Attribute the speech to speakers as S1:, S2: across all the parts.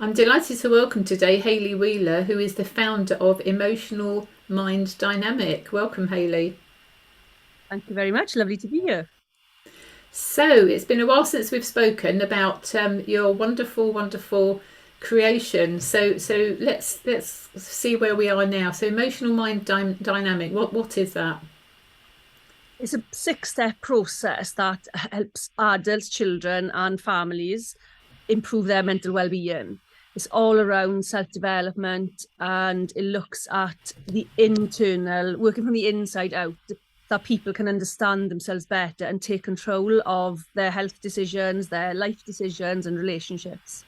S1: I'm delighted to welcome today Hayley Wheeler, who is the founder of EmotionMind Dynamic. Welcome, Hayley.
S2: Thank you very much. Lovely to be here.
S1: So it's been a while since we've spoken about your wonderful, wonderful creation. So let's see where we are now. So Dynamic. What is that?
S2: It's a six-step process that helps adults, children, and families improve their mental well-being. It's all around self-development, and it looks at the internal, working from the inside out, that people can understand themselves better and take control of their health decisions, their life decisions, and relationships.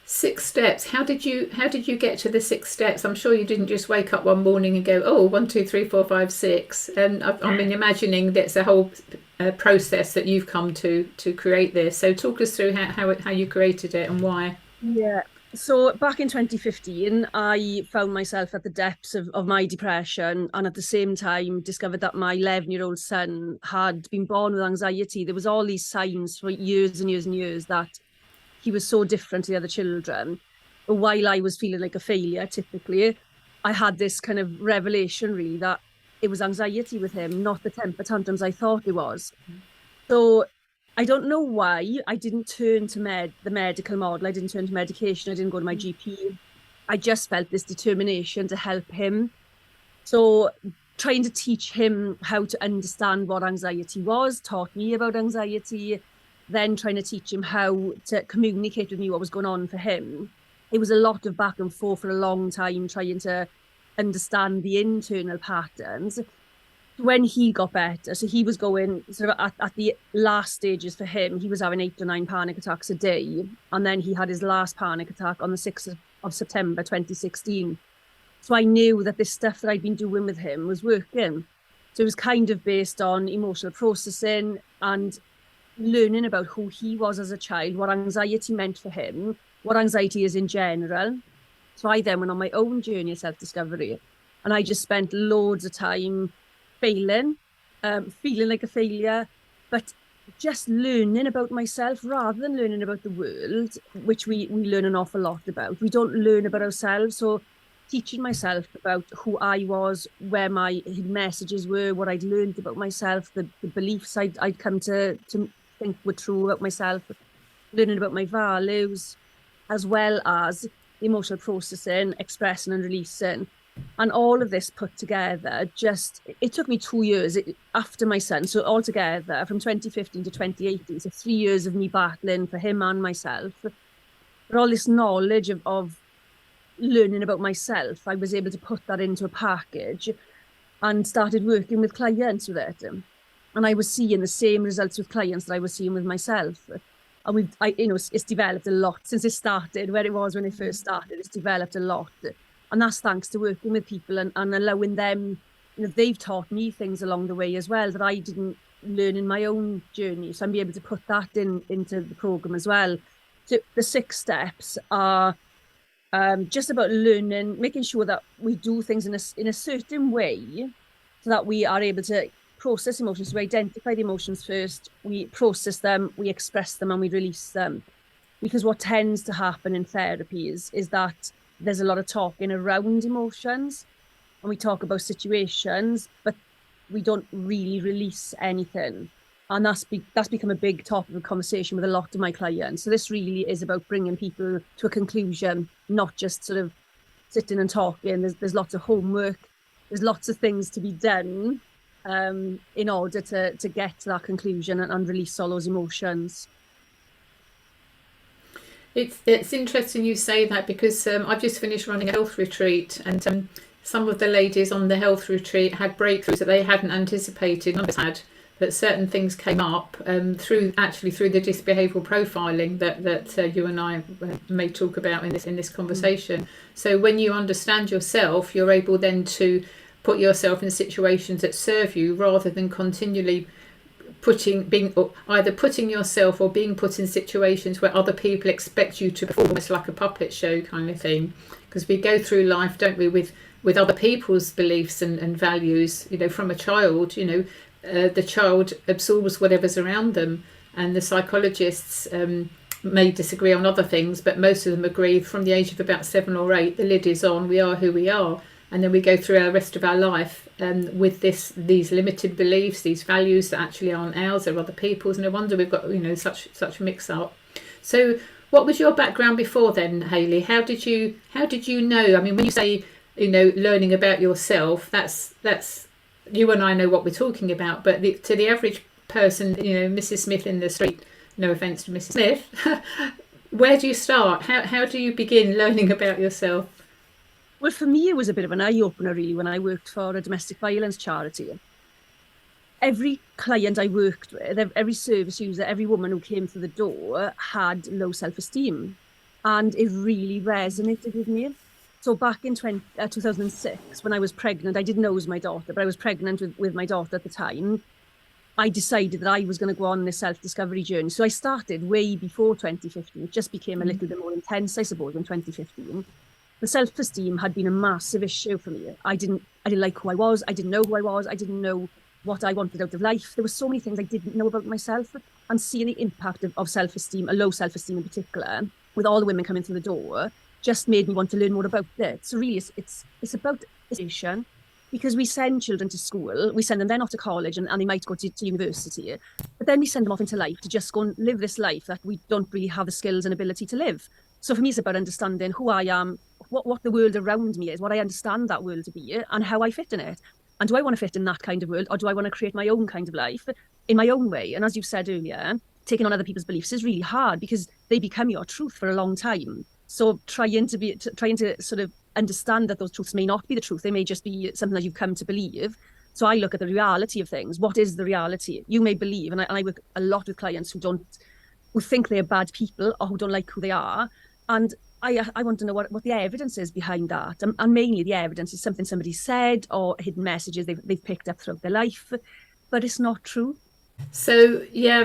S1: 6 steps. How did you get to the 6 steps? I'm sure you didn't just wake up one morning and go, oh, 1, 2, 3, 4, 5, 6. And I'm imagining that's a whole process that you've come to create this. So talk us through how you created it and why.
S2: Yeah. So back in 2015, I found myself at the depths of my depression, and at the same time discovered that my 11-year-old son had been born with anxiety. There was all these signs for years and years and years that he was so different to the other children. But while I was feeling like a failure, typically, I had this kind of revelation really that it was anxiety with him, not the temper tantrums I thought it was. So I don't know why I didn't turn to the medical model. I didn't turn to medication. I didn't go to my GP. I just felt this determination to help him. So trying to teach him how to understand what anxiety was, taught me about anxiety, then trying to teach him how to communicate with me what was going on for him. It was a lot of back and forth for a long time, trying to understand the internal patterns. When he got better, so he was going sort of at the last stages for him, he was having 8 or 9 panic attacks a day. And then he had his last panic attack on the 6th of September 2016. So I knew that this stuff that I'd been doing with him was working. So it was kind of based on emotional processing and learning about who he was as a child, what anxiety meant for him, what anxiety is in general. So I then went on my own journey of self-discovery, and I just spent loads of time failing, feeling like a failure, but just learning about myself rather than learning about the world, which we learn an awful lot about. We don't learn about ourselves. So teaching myself about who I was, where my messages were, what I'd learned about myself, the beliefs I'd come to think were true about myself, learning about my values, as well as emotional processing, expressing and releasing. And all of this put together, it took me 2 years after my son. So altogether, from 2015 to 2018, so 3 years of me battling for him and myself. But all this knowledge of learning about myself, I was able to put that into a package and started working with clients with it. And I was seeing the same results with clients that I was seeing with myself. And it's developed a lot since it started, where it was when it first started. It's developed a lot. And that's thanks to working with people and allowing them, they've taught me things along the way as well that I didn't learn in my own journey. So I'm able to put that into the program as well. So the 6 steps are just about learning, making sure that we do things in a certain way so that we are able to process emotions. So we identify the emotions first, we process them, we express them, and we release them. Because what tends to happen in therapy is that there's a lot of talking around emotions, and we talk about situations, but we don't really release anything. And that's become a big topic of conversation with a lot of my clients. So this really is about bringing people to a conclusion, not just sort of sitting and talking. There's lots of homework. There's lots of things to be done in order to get to that conclusion and release all those emotions.
S1: It's interesting you say that because I've just finished running a health retreat, and some of the ladies on the health retreat had breakthroughs that they hadn't anticipated. Others had, that certain things came up through the disc behavioural profiling that you and I may talk about in this conversation. So when you understand yourself, you're able then to put yourself in situations that serve you rather than continually either putting yourself or being put in situations where other people expect you to perform, almost like a puppet show kind of thing. Because we go through life, don't we, with other people's beliefs and values. From a child, the child absorbs whatever's around them, and the psychologists may disagree on other things, but most of them agree from the age of about 7 or 8, the lid is on, we are who we are. And then we go through the rest of our life with these limited beliefs, these values that actually aren't ours, they're other people's. No wonder we've got, such mix up. So what was your background before then, Hayley? How did you know? I mean, when you say, learning about yourself, that's you and I know what we're talking about, but to the average person, Mrs. Smith in the street, no offence to Mrs. Smith, where do you start? How do you begin learning about yourself?
S2: Well, for me, it was a bit of an eye-opener, really, when I worked for a domestic violence charity. Every client I worked with, every service user, every woman who came through the door had low self-esteem. And it really resonated with me. So back in 2006, when I was pregnant, I didn't know it was my daughter, but I was pregnant with my daughter at the time. I decided that I was going to go on this self-discovery journey. So I started way before 2015. It just became a little bit more intense, I suppose, in 2015. The self-esteem had been a massive issue for me. I didn't like who I was. I didn't know who I was. I didn't know what I wanted out of life. There were so many things I didn't know about myself, and seeing the impact of self-esteem, a low self-esteem in particular, with all the women coming through the door, just made me want to learn more about it. So really, it's about education, because we send children to school, we send them then off to college, and they might go to university, but then we send them off into life to just go and live this life that we don't really have the skills and ability to live. So for me, it's about understanding who I am, what the world around me is, what I understand that world to be, and how I fit in it. And do I want to fit in that kind of world, or do I want to create my own kind of life in my own way? And as you said earlier, taking on other people's beliefs is really hard, because they become your truth for a long time. So trying to sort of understand that those truths may not be the truth, they may just be something that you've come to believe. So I look at the reality of things. What is the reality? You may believe, and I work a lot with clients who think they're bad people, or who don't like who they are. And I want to know what the evidence is behind that. And mainly the evidence is something somebody said, or hidden messages they've picked up throughout their life, but it's not true.
S1: So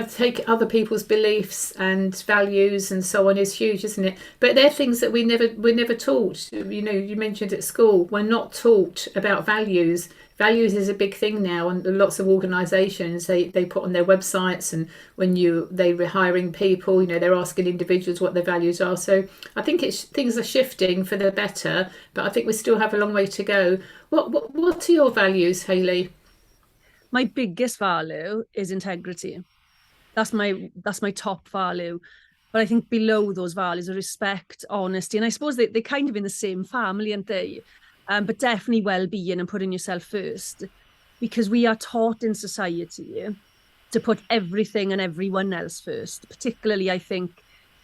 S1: take other people's beliefs and values and so on is huge, isn't it? But they're things that we're never taught. You mentioned at school, we're not taught about values. Values is a big thing now, and lots of organisations they put on their websites, and when they're hiring people, they're asking individuals what their values are. So I think things are shifting for the better, but I think we still have a long way to go. What are your values, Hayley?
S2: My biggest value is integrity. That's my top value. But I think below those values are respect, honesty, and I suppose they're kind of in the same family, aren't they? But definitely well-being and putting yourself first, because we are taught in society to put everything and everyone else first. Particularly, I think,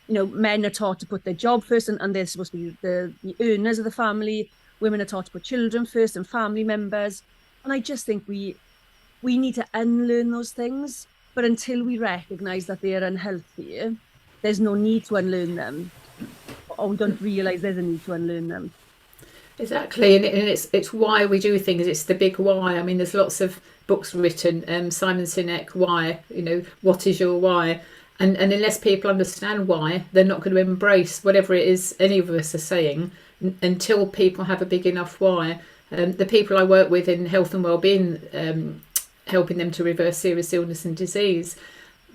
S2: men are taught to put their job first, and they're supposed to be the earners of the family. Women are taught to put children first and family members. And I just think we need to unlearn those things. But until we recognise that they are unhealthy, there's no need to unlearn them, or we don't realise there's a need to unlearn them.
S1: Exactly, and it's why we do things. It's the big why. I mean, there's lots of books written. Simon Sinek, Why? What is your why? And unless people understand why, they're not going to embrace whatever it is any of us are saying until people have a big enough why. The people I work with in health and wellbeing, helping them to reverse serious illness and disease,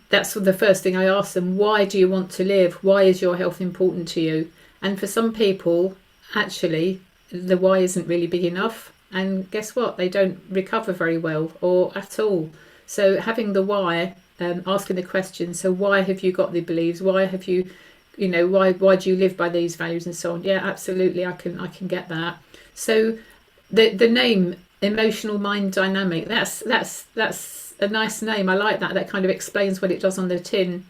S1: that's the first thing I ask them. Why do you want to live? Why is your health important to you? And for some people, actually, the why isn't really big enough, and guess what, they don't recover very well or at all. So having the why, asking the question, so why have you got the beliefs, why have you why do you live by these values and so on. Yeah, absolutely, I can get that. So the name EmotionMind Dynamic, that's a nice name. I like that kind of explains what it does on the tin.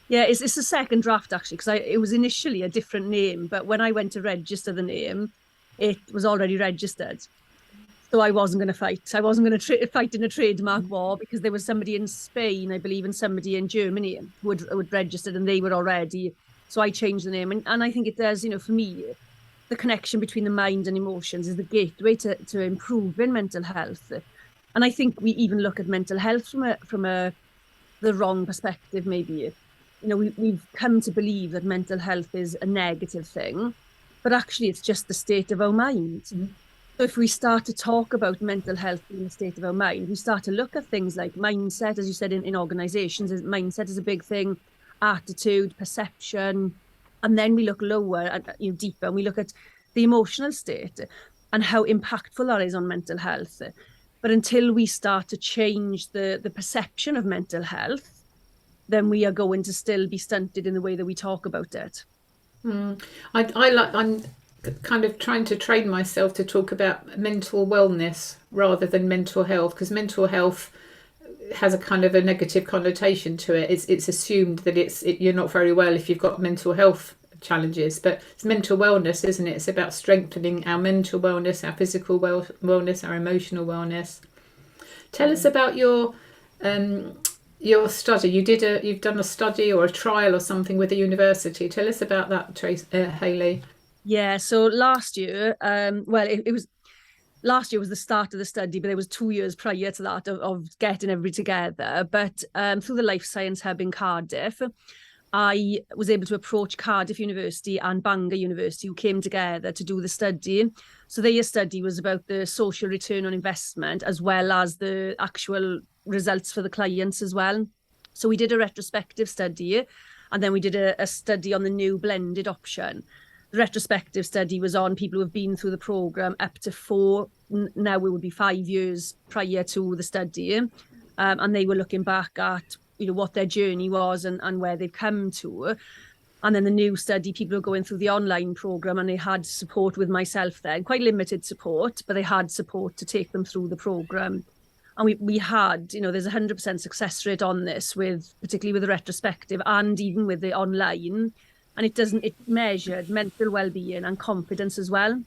S2: Yeah, it's a second draft, actually, because it was initially a different name, but when I went to register the name, it was already registered. So I wasn't going to fight. I wasn't going to fight in a trademark war, because there was somebody in Spain, I believe, and somebody in Germany who had registered, and they were already. So I changed the name. And I think it does, for me, the connection between the mind and emotions is the gateway to improving mental health. And I think we even look at mental health from the wrong perspective, maybe. We've come to believe that mental health is a negative thing, but actually it's just the state of our mind. Mm-hmm. So if we start to talk about mental health in the state of our mind, we start to look at things like mindset, as you said, in organizations, mindset is a big thing. attitude, perception, and then we look lower and deeper, and we look at the emotional state and how impactful that is on mental health. But until we start to change the perception of mental health, then we are going to still be stunted in the way that we talk about it.
S1: I'm kind of trying to train myself to talk about mental wellness rather than mental health, because mental health has a kind of a negative connotation to it. It's assumed that you're not very well if you've got mental health challenges, but it's mental wellness, isn't it? It's about strengthening our mental wellness, our physical wellness, our emotional wellness. Tell us about your study. You've done a study or a trial or something with a university. Tell us about that, Hayley.
S2: Yeah, so last year, it was last year was the start of the study, but there was 2 years prior to that of getting everybody together. But through the Life Science Hub in Cardiff, I was able to approach Cardiff University and Bangor University, who came together to do the study. So their study was about the social return on investment, as well as the actual results for the clients as well. So we did a retrospective study, and then we did a study on the new blended option. The retrospective study was on people who have been through the programme up to 4, now it would be 5 years prior to the study. And they were looking back at what their journey was and where they've come to. And then the new study, people are going through the online programme, and they had support with myself then, quite limited support, but they had support to take them through the programme. And we had, there's 100% success rate on this, particularly with the retrospective and even with the online. And it measured mental well-being and confidence as well.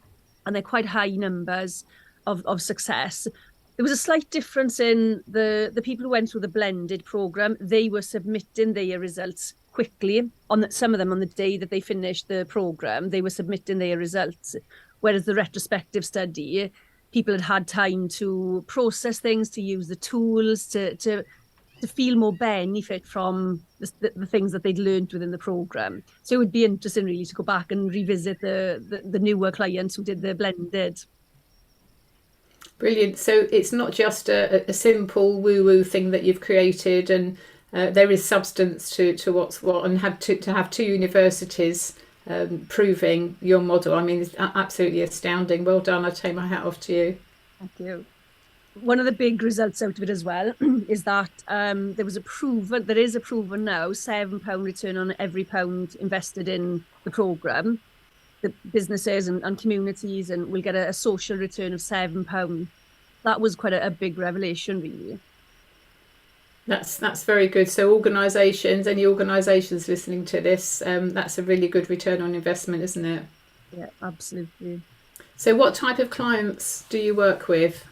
S2: And they're quite high numbers of success. There was a slight difference in the people who went through the blended programme. They were submitting their results quickly. Some of them on the day that they finished the programme, they were submitting their results. Whereas the retrospective study, people had time to process things, to use the tools, to feel more benefit from the things that they'd learned within the programme. So it would be interesting really to go back and revisit the newer clients who did the blended.
S1: Brilliant. So it's not just a simple woo-woo thing that you've created, and there is substance to what's what, and to have 2 universities proving your model. I mean, it's absolutely astounding. Well done. I take my hat off to you.
S2: Thank you. One of the big results out of it as well is that there is a proven now £7 return on every pound invested in the programme. The businesses and communities and will get a social return of £7. That was quite a big revelation, really.
S1: That's very good. So any organisations listening to this, that's a really good return on investment, isn't it?
S2: Yeah, absolutely.
S1: So what type of clients do you work with?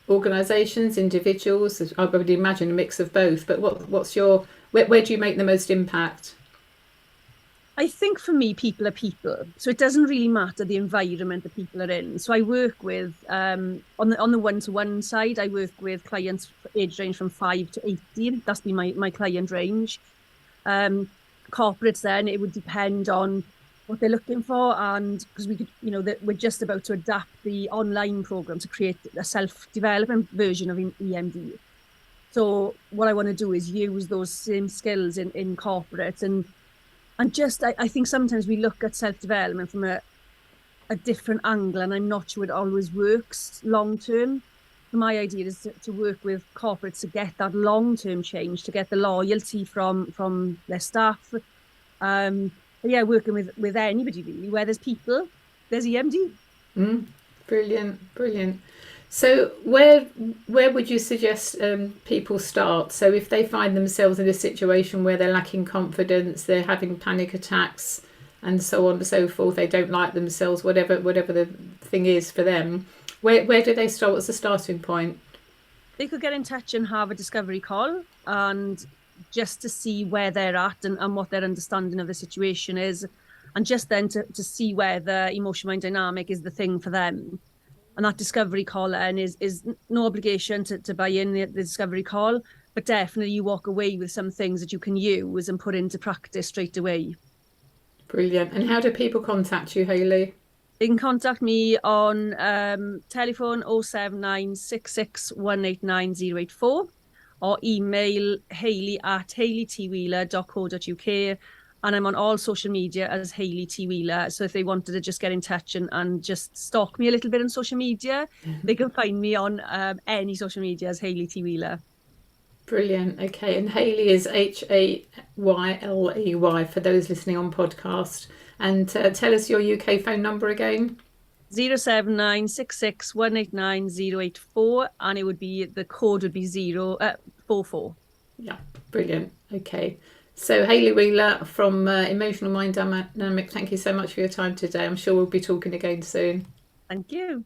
S1: Organisations, individuals? I would imagine a mix of both, but where do you make the most impact?
S2: I think for me, people are people. So it doesn't really matter the environment that people are in. So I work with, on the one-to-one side, I work with clients age range from 5 to 80. That's been my client range. Corporates then, it would depend on what they're looking for, and because we're just about to adapt the online program to create a self-development version of EMD. So what I want to do is use those same skills in corporates, and just I think sometimes we look at self-development from a different angle, and I'm not sure it always works long term. My idea is to work with corporates to get that long-term change, to get the loyalty from their staff. Working with anybody really, where there's people, there's EMD.
S1: Brilliant. So where would you suggest people start? So if they find themselves in a situation where they're lacking confidence, they're having panic attacks and so on and so forth, they don't like themselves, whatever the thing is for them, where do they start? What's the starting point?
S2: They could get in touch and have a discovery call, and just to see where they're at and what their understanding of the situation is, and just then to see whether EmotionMind Dynamic is the thing for them. And that discovery call then is no obligation to buy in the discovery call, but definitely you walk away with some things that you can use and put into practice straight away.
S1: Brilliant. And how do people contact you, Hayley?
S2: They can contact me on telephone 079 66 189 084, or email hayley@hayleytwheeler.co.uk. And I'm on all social media as Hayley T. Wheeler. So if they wanted to just get in touch and just stalk me a little bit on social media, they can find me on any social media as Hayley T. Wheeler.
S1: Brilliant. Okay, and Hayley is Hayley for those listening on podcast. And tell us your UK phone number again.
S2: 07966189084, and it would be, the code would be 044.
S1: Yeah, brilliant. Okay. So Hayley Wheeler from EmotionMind Dynamic, thank you so much for your time today. I'm sure we'll be talking again soon.
S2: Thank you.